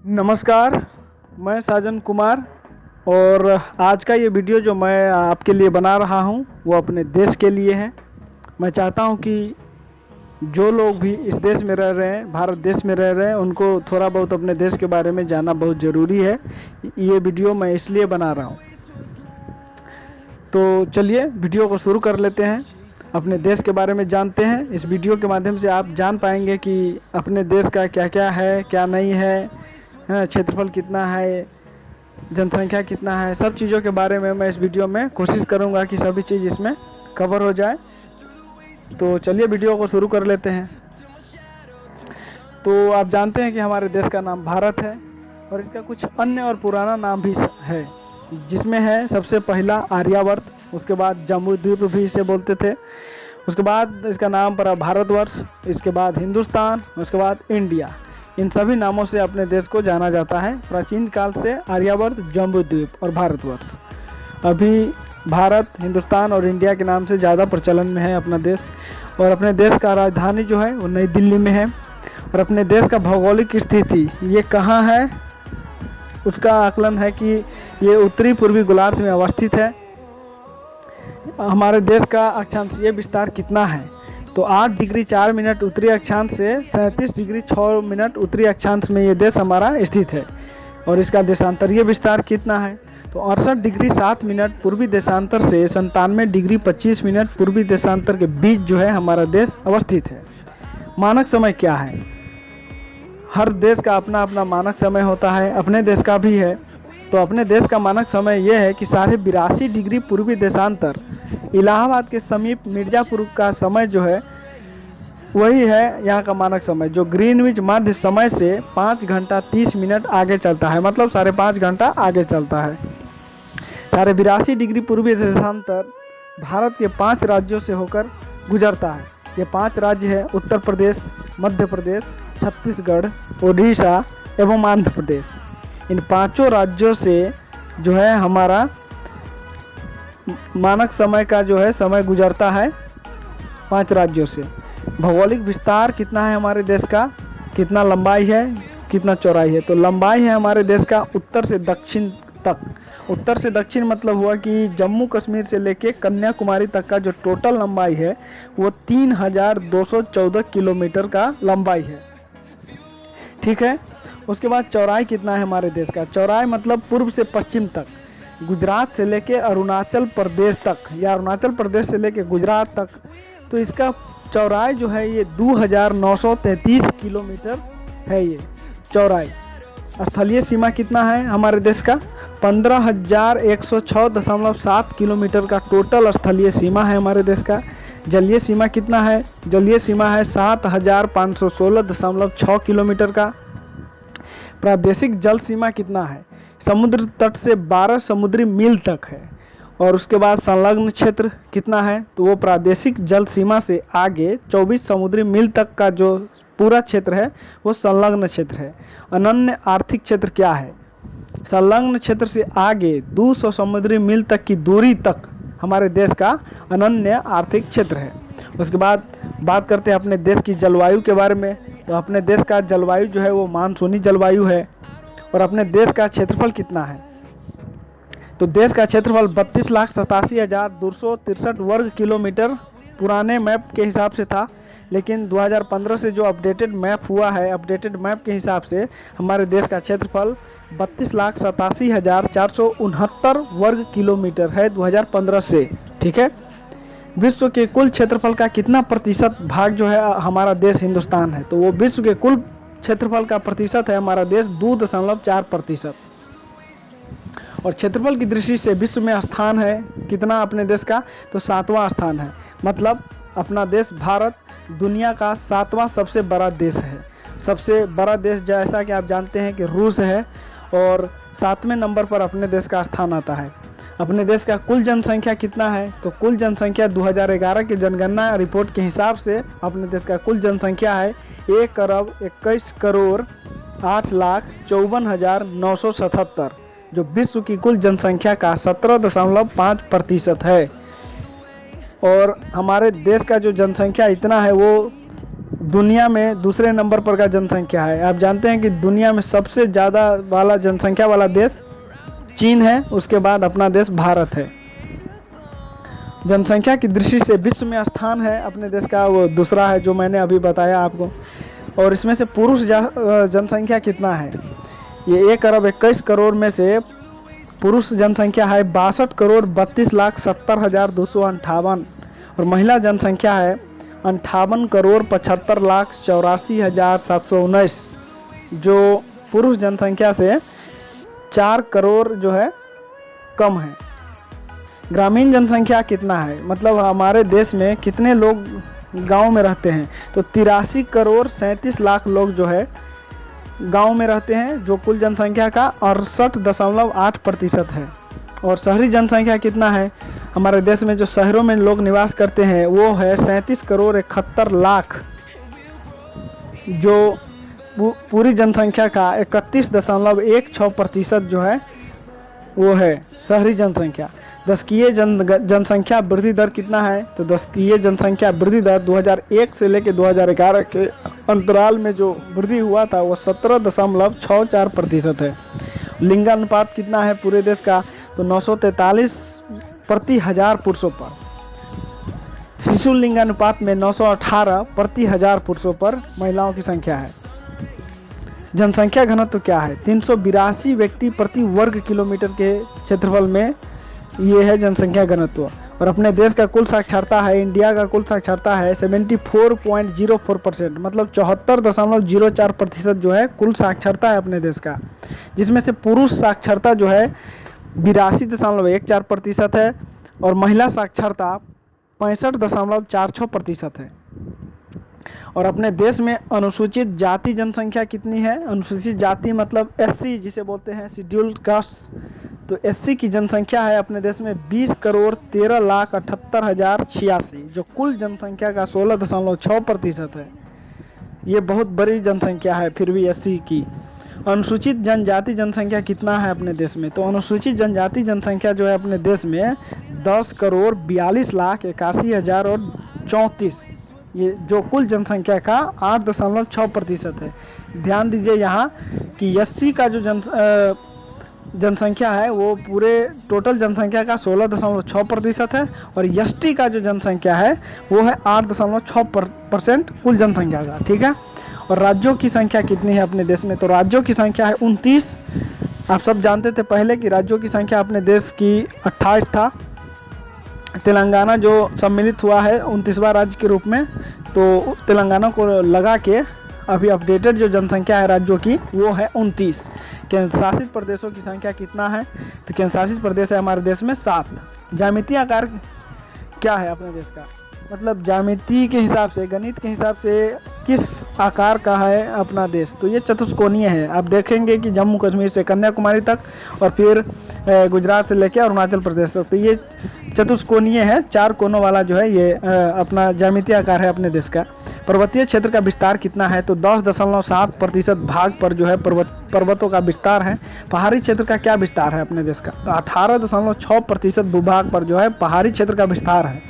नमस्कार, मैं साजन कुमार। और आज का ये वीडियो जो मैं आपके लिए बना रहा हूँ वो अपने देश के लिए है। मैं चाहता हूँ कि जो लोग भी इस देश में रह रहे हैं, भारत देश में रह रहे हैं, उनको थोड़ा बहुत अपने देश के बारे में जानना बहुत ज़रूरी है। ये वीडियो मैं इसलिए बना रहा हूँ। तो चलिए वीडियो को शुरू कर लेते हैं। अपने देश के बारे में जानते हैं। इस वीडियो के माध्यम से आप जान पाएंगे कि अपने देश का क्या क्या है, क्या नहीं है, क्षेत्रफल कितना है, जनसंख्या कितना है, सब चीज़ों के बारे में मैं इस वीडियो में कोशिश करूंगा कि सभी चीज़ इसमें कवर हो जाए। तो चलिए वीडियो को शुरू कर लेते हैं। तो आप जानते हैं कि हमारे देश का नाम भारत है और इसका कुछ अन्य और पुराना नाम भी है, जिसमें है सबसे पहला आर्यावर्त, उसके बाद जम्बूद्वीप भी इसे बोलते थे, उसके बाद इसका नाम पड़ा भारतवर्ष, इसके बाद हिंदुस्तान, उसके बाद इंडिया। इन सभी नामों से अपने देश को जाना जाता है प्राचीन काल से। आर्यावर्त, जम्बूद्वीप और भारतवर्ष। अभी भारत, हिंदुस्तान और इंडिया के नाम से ज़्यादा प्रचलन में है अपना देश। और अपने देश का राजधानी जो है वो नई दिल्ली में है। और अपने देश का भौगोलिक स्थिति ये कहाँ है, उसका आकलन है कि ये उत्तरी पूर्वी गोलार्ध में अवस्थित है। हमारे देश का अक्षांशीय विस्तार कितना है, तो 8 डिग्री 4 मिनट उत्तरी अक्षांश से 37 डिग्री 6 मिनट उत्तरी अक्षांश में ये देश हमारा स्थित है। और इसका देशांतरीय विस्तार कितना है, तो 68 डिग्री 7 मिनट पूर्वी देशांतर से 97 डिग्री 25 मिनट पूर्वी देशांतर के बीच जो है हमारा देश अवस्थित है। मानक समय क्या है, हर देश का अपना अपना मानक समय होता है, अपने देश का भी है। तो अपने देश का मानक समय यह है कि 82.5 डिग्री पूर्वी देशांतर, इलाहाबाद के समीप मिर्ज़ापुर का समय जो है वही है यहाँ का मानक समय, जो ग्रीनविच मध्य समय से 5 घंटा 30 मिनट आगे चलता है, मतलब 5.5 घंटा आगे चलता है। 82.5 डिग्री पूर्वी देशांतर भारत के 5 राज्यों से होकर गुजरता है। ये 5 राज्य है उत्तर प्रदेश, मध्य प्रदेश, छत्तीसगढ़, ओडिशा एवं आंध्र प्रदेश। इन 5 राज्यों से जो है हमारा मानक समय का जो है समय गुजरता है 5 राज्यों से। भौगोलिक विस्तार कितना है हमारे देश का, कितना लंबाई है, कितना चौड़ाई है, तो लंबाई है हमारे देश का उत्तर से दक्षिण तक। उत्तर से दक्षिण मतलब हुआ कि जम्मू कश्मीर से लेके कन्याकुमारी तक का जो टोटल लंबाई है वो 3214 किलोमीटर का लंबाई है। ठीक है। उसके बाद चौड़ाई कितना है हमारे देश का, चौड़ाई मतलब पूर्व से पश्चिम तक, गुजरात से लेके अरुणाचल प्रदेश तक या अरुणाचल प्रदेश से लेके गुजरात तक, तो इसका चौड़ाई जो है ये 2933 किलोमीटर है ये चौड़ाई। स्थलीय सीमा कितना है हमारे देश का, 15,106.7 किलोमीटर का टोटल स्थलीय सीमा है हमारे देश का। जलीय सीमा कितना है, जलीय सीमा है 7,516.6 किलोमीटर का। प्रादेशिक जल सीमा कितना है, समुद्र तट से 12 समुद्री मील तक है। और उसके बाद संलग्न क्षेत्र कितना है, तो वो प्रादेशिक जल सीमा से आगे 24 समुद्री मील तक का जो पूरा क्षेत्र है वो संलग्न क्षेत्र है। अनन्य आर्थिक क्षेत्र क्या है, संलग्न क्षेत्र से आगे 200 समुद्री मील तक की दूरी तक हमारे देश का अनन्य आर्थिक क्षेत्र है। उसके बाद बात करते हैं अपने देश की जलवायु के बारे में। तो अपने देश का जलवायु जो है वो मानसूनी जलवायु है। और अपने देश का क्षेत्रफल कितना है, तो देश का क्षेत्रफल 32,87,263 वर्ग किलोमीटर पुराने मैप के हिसाब से था, लेकिन 2015 से जो अपडेटेड मैप हुआ है, अपडेटेड मैप के हिसाब से हमारे देश का क्षेत्रफल 32,87,469 वर्ग किलोमीटर है 2015 से। ठीक है। विश्व के कुल क्षेत्रफल का कितना प्रतिशत भाग जो है हमारा देश हिंदुस्तान है, तो वो विश्व के कुल क्षेत्रफल का प्रतिशत है हमारा देश 2.4%। और क्षेत्रफल की दृष्टि से विश्व में स्थान है कितना अपने देश का, तो 7वां स्थान है। मतलब अपना देश भारत दुनिया का 7वां सबसे बड़ा देश है। सबसे बड़ा देश जैसा कि आप जानते हैं कि रूस है, और 7वें नंबर पर अपने देश का स्थान आता है। अपने देश का कुल जनसंख्या कितना है, तो कुल जनसंख्या 2011 की जनगणना रिपोर्ट के हिसाब से अपने देश का कुल जनसंख्या है 1,21,08,54,977, जो विश्व की कुल जनसंख्या का 17.5% है। और हमारे देश का जो जनसंख्या इतना है वो दुनिया में दूसरे नंबर पर का जनसंख्या है। आप जानते हैं कि दुनिया में सबसे ज़्यादा वाला जनसंख्या वाला देश चीन है, उसके बाद अपना देश भारत है। जनसंख्या की दृष्टि से विश्व में स्थान है अपने देश का, वो दूसरा है जो मैंने अभी बताया आपको। और इसमें से पुरुष जनसंख्या कितना है, ये 1,21,00,00,000 में से पुरुष जनसंख्या है 62,32,70,258 और महिला जनसंख्या है 58,75,84,719, जो पुरुष जनसंख्या से 4 करोड़ जो है कम है। ग्रामीण जनसंख्या कितना है, मतलब हमारे देश में कितने लोग गांव में रहते हैं, तो 83,37,00,000 लोग जो है गांव में रहते हैं, जो कुल जनसंख्या का 68.8% है। और शहरी जनसंख्या कितना है, हमारे देश में जो शहरों में लोग निवास करते हैं वो है 37,71,00,000, जो पूरी जनसंख्या का 31.16% जो है वो है शहरी जनसंख्या। दशकीय जनसंख्या वृद्धि दर कितना है, तो दशकीय जनसंख्या वृद्धि दर 2001 से लेकर 2011 के अंतराल में जो वृद्धि हुआ था वो 17.64% है। लिंगानुपात कितना है पूरे देश का, तो 943 प्रति 1000 पुरुषों पर। शिशु लिंगानुपात में 918 प्रति 1000 पुरुषों पर महिलाओं की संख्या है। जनसंख्या घनत्व क्या है, 382 व्यक्ति प्रति वर्ग किलोमीटर के क्षेत्रफल में ये है जनसंख्या घनत्व। और अपने देश का कुल साक्षरता है, इंडिया का कुल साक्षरता है 74.04%, मतलब 74.04% जो है कुल साक्षरता है अपने देश का, जिसमें से पुरुष साक्षरता जो है 82.14% है और महिला साक्षरता 65.46% है। और अपने देश में अनुसूचित जाति जनसंख्या कितनी है, अनुसूचित जाति मतलब एससी जिसे बोलते हैं, शेड्यूल्ड कास्ट, तो एससी की जनसंख्या है अपने देश में 20,13,78,086, जो कुल जनसंख्या का 16.6% है। ये बहुत बड़ी जनसंख्या है फिर भी एससी की। अनुसूचित जनजाति जनसंख्या कितना है अपने देश में, तो अनुसूचित जनजाति जनसंख्या जो है अपने देश में 10,42,81,034, ये जो कुल जनसंख्या का 8.6% है। ध्यान दीजिए यहाँ कि एससी का जो जनसंख्या है वो पूरे टोटल जनसंख्या का 16.6% है और एसटी का जो जनसंख्या है वो है 8.6% कुल जनसंख्या का, ठीक है। और राज्यों की संख्या कितनी है अपने देश में, तो राज्यों की संख्या है 29। आप सब जानते थे पहले कि राज्यों की संख्या अपने देश की 28 था। तेलंगाना जो सम्मिलित हुआ है 29वां राज्य के रूप में, तो तेलंगाना को लगा के अभी अपडेटेड जो जनसंख्या है राज्यों की वो है 29। केंद्र शासित प्रदेशों की संख्या कितना है, तो केंद्र शासित प्रदेश है हमारे देश में 7। ज्यामितीय आकार क्या है अपने देश का, मतलब ज्यामिति के हिसाब से, गणित के हिसाब से किस आकार का है अपना देश, तो ये चतुष्कोणीय है। आप देखेंगे कि जम्मू कश्मीर से कन्याकुमारी तक और फिर गुजरात से लेकर अरुणाचल प्रदेश तक, तो ये चतुष्कोणीय है, 4 कोनों वाला जो है ये अपना ज्यामितीय आकार है अपने देश का। पर्वतीय क्षेत्र का विस्तार कितना है, तो 10.7% भाग पर जो है पर्वतों का विस्तार है। पहाड़ी क्षेत्र का क्या विस्तार है अपने देश का, तो 18.6% भूभाग पर जो है पहाड़ी क्षेत्र का विस्तार है।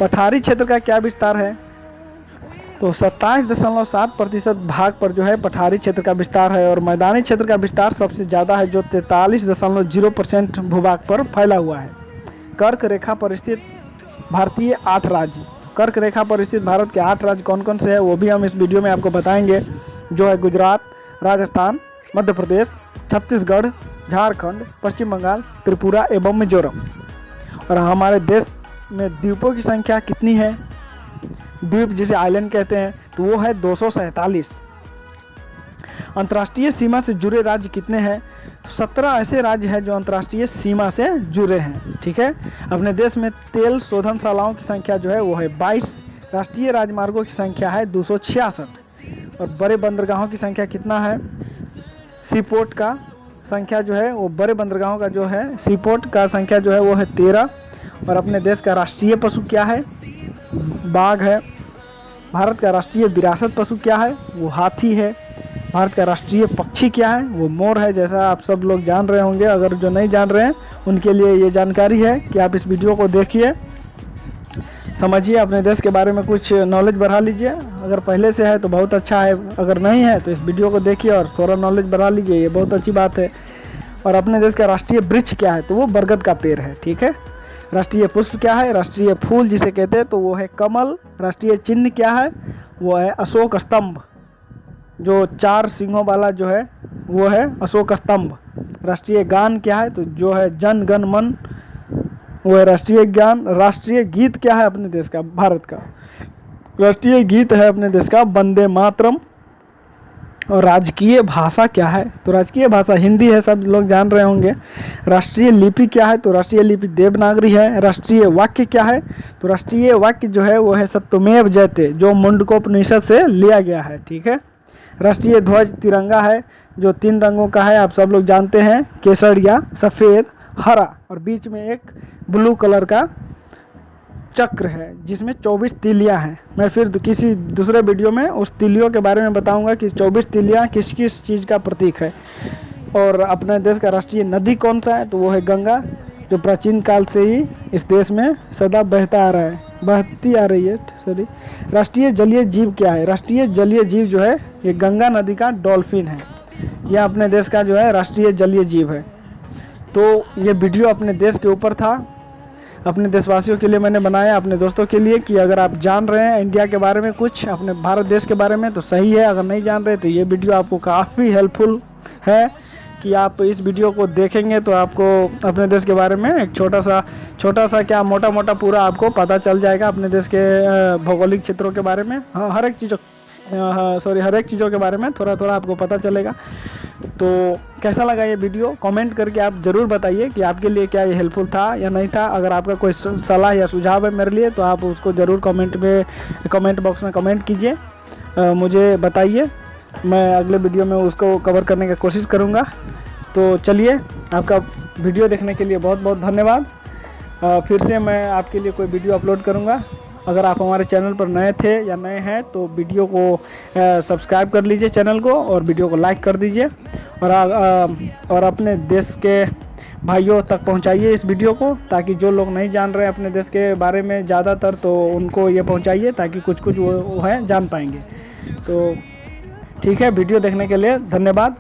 पठारी क्षेत्र का क्या विस्तार है, तो 27.7% भाग पर जो है पठारी क्षेत्र का विस्तार है। और मैदानी क्षेत्र का विस्तार सबसे ज़्यादा है जो 43.0% भूभाग पर फैला हुआ है। कर्क रेखा पर स्थित भारतीय 8 राज्य, कर्क रेखा पर स्थित भारत के 8 राज्य कौन कौन से हैं वो भी हम इस वीडियो में आपको बताएंगे, जो है गुजरात, राजस्थान, मध्य प्रदेश, छत्तीसगढ़, झारखंड, पश्चिम बंगाल, त्रिपुरा एवं मिजोरम। और हमारे देश में द्वीपों की संख्या कितनी है, द्वीप जिसे आइलैंड कहते हैं, तो वो है 247। अंतर्राष्ट्रीय सीमा से जुड़े राज्य कितने हैं, 17 ऐसे राज्य हैं जो अंतर्राष्ट्रीय सीमा से जुड़े हैं, ठीक है। अपने देश में तेल शोधनशालाओं की संख्या जो है वो है 22। राष्ट्रीय राजमार्गों की संख्या है 266। और बड़े बंदरगाहों की संख्या कितना है, सीपोर्ट का संख्या जो है वो बड़े बंदरगाहों का जो है सीपोर्ट का संख्या जो है वो है 13। और अपने देश का राष्ट्रीय पशु क्या है, बाघ है। भारत का राष्ट्रीय विरासत पशु क्या है, वो हाथी है। भारत का राष्ट्रीय पक्षी क्या है, वो मोर है, जैसा आप सब लोग जान रहे होंगे। अगर जो नहीं जान रहे हैं उनके लिए ये जानकारी है कि आप इस वीडियो को देखिए। समझिए, अपने देश के बारे में कुछ नॉलेज बढ़ा लीजिए। अगर पहले से है तो बहुत अच्छा है, अगर नहीं है तो इस वीडियो को देखिए और थोड़ा नॉलेज बढ़ा लीजिए, ये बहुत अच्छी बात है। और अपने देश का राष्ट्रीय वृक्ष क्या है, तो वो बरगद का पेड़ है, ठीक है। राष्ट्रीय पुष्प क्या है, राष्ट्रीय फूल जिसे कहते हैं तो वो है कमल। राष्ट्रीय चिन्ह क्या है, वो है अशोक स्तंभ, जो 4 सिंहों वाला जो है वो है अशोक स्तंभ। राष्ट्रीय गान क्या है, तो जो है जन गण मन, वो है राष्ट्रीय गान। राष्ट्रीय गीत क्या है अपने देश का, भारत का राष्ट्रीय गीत है अपने देश का वंदे मातरम। और राजकीय भाषा क्या है, तो राजकीय भाषा हिंदी है, सब लोग जान रहे होंगे। राष्ट्रीय लिपि क्या है, तो राष्ट्रीय लिपि देवनागरी है। राष्ट्रीय वाक्य क्या है, तो राष्ट्रीय वाक्य जो है वो है सत्यमेव जयते, जो मुंडकोपनिषद से लिया गया है, ठीक है। राष्ट्रीय ध्वज तिरंगा है, जो 3 रंगों का है, आप सब लोग जानते हैं, केसरिया, सफ़ेद, हरा, और बीच में एक ब्लू कलर का चक्र है जिसमें 24 तिलियाँ हैं। मैं फिर किसी दूसरे वीडियो में उस तिलियों के बारे में बताऊंगा कि 24 तिलियाँ किस किस चीज़ का प्रतीक है। और अपने देश का राष्ट्रीय नदी कौन सा है, तो वो है गंगा, जो प्राचीन काल से ही इस देश में सदा बहती आ रही है, सॉरी। राष्ट्रीय जलीय जीव क्या है, राष्ट्रीय जलीय जीव जो है ये गंगा नदी का डॉल्फिन है, यह अपने देश का जो है राष्ट्रीय जलीय जीव है। तो ये वीडियो अपने देश के ऊपर था, अपने देशवासियों के लिए मैंने बनाया, अपने दोस्तों के लिए, कि अगर आप जान रहे हैं इंडिया के बारे में कुछ, अपने भारत देश के बारे में तो सही है, अगर नहीं जान रहे तो ये वीडियो आपको काफ़ी हेल्पफुल है कि आप इस वीडियो को देखेंगे तो आपको अपने देश के बारे में एक छोटा सा क्या मोटा पूरा आपको पता चल जाएगा अपने देश के भौगोलिक क्षेत्रों के बारे में। हाँ, हर एक चीज़ों के बारे में थोड़ा थोड़ा आपको पता चलेगा। तो कैसा लगा ये वीडियो, कमेंट करके आप ज़रूर बताइए कि आपके लिए क्या ये हेल्पफुल था या नहीं था। अगर आपका कोई सलाह या सुझाव है मेरे लिए तो आप उसको ज़रूर कमेंट बॉक्स में कमेंट कीजिए, मुझे बताइए, मैं अगले वीडियो में उसको कवर करने की कोशिश करूँगा। तो चलिए, आपका वीडियो देखने के लिए बहुत बहुत धन्यवाद। फिर से मैं आपके लिए कोई वीडियो अपलोड करूँगा। अगर आप हमारे चैनल पर नए थे या नए हैं तो वीडियो को सब्सक्राइब कर लीजिए चैनल को, और वीडियो को लाइक कर दीजिए, और अपने देश के भाइयों तक पहुंचाइए इस वीडियो को, ताकि जो लोग नहीं जान रहे हैं अपने देश के बारे में ज़्यादातर, तो उनको ये पहुंचाइए ताकि कुछ वो है जान पाएंगे। तो ठीक है, वीडियो देखने के लिए धन्यवाद।